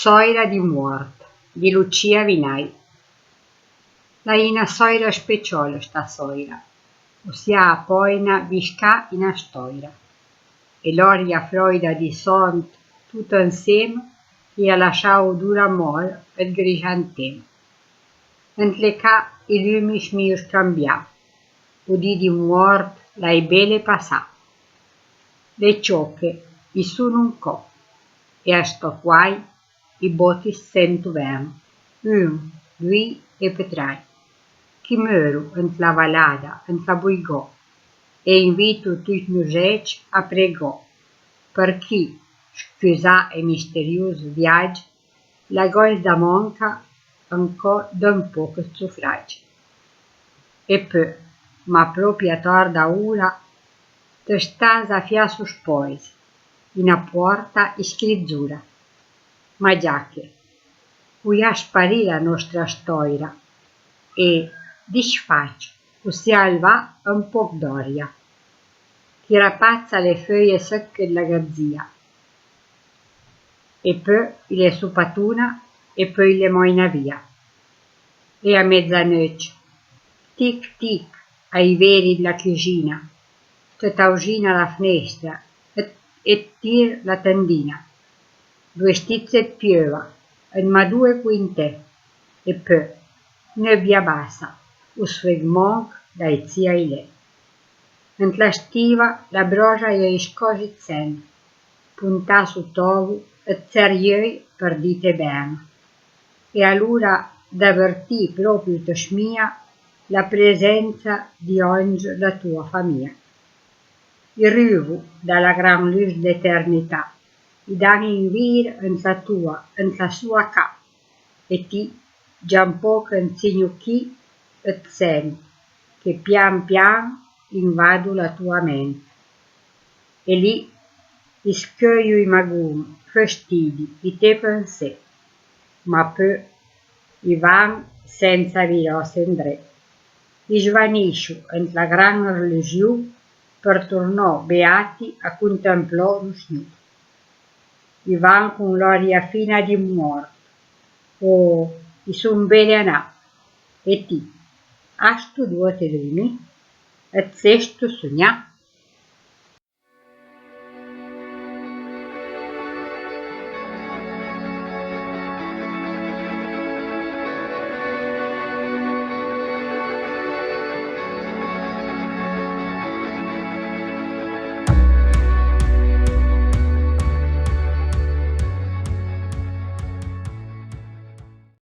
Soira di Muort di Lucia Vinai. La ina soira speciola sta soira, ossia poina visca ina stoira. E l'oria froida di sont tutto insieme e ha lasciato dura mol et grigiantem. Ent le ca i lumi mius cambia, udì di muort l'hai belle passà. Le ciocche i sono un co, e a sto quai i botti sento vern, due e petrai. Chi meuro ent la valada, ent la buigò, e invito tutti musec a pregò, per chi, scusà e misterioso viaggio, la gol da manca ancora d'un poco suffragio. E poi, ma proprio a tarda ora, te stas a fiasso spois, in a porta iscrizzura. Ma già che, vuia sparì la nostra storia, e disfaccio, ossia va un po' d'aria. Ti rapazza le foglie secche della gazzia, e poi le suppatuna, e poi le moina via. E a mezzanotte, tic tic, ai veri della cucina, te taugina la finestra, e tir la tendina. Due stizze piova, ma due quintè, e poi nebbia bassa, o swegmonk dai zia ile. Ent la stiva la broja e scosi zen, punta su tovu e zerriei per dite bene. E allora d'avvertì proprio te smia la presenza di oggi la tua famiglia. Il rivo dalla gran luce d'eternità, i danni in vir en la sua ca, e ti già un po' insegno chi et sen, che pian pian invado la tua mente. E lì scoglio i maguni, fastidi, i te pensé, ma poi i van senza virose indre. I svaniscio en la gran religione per tornò beati a contemplare lo snu. I van con l'aria fina di morto, o i son bene anà, e ti, asto due te dormi, et sesto sognà.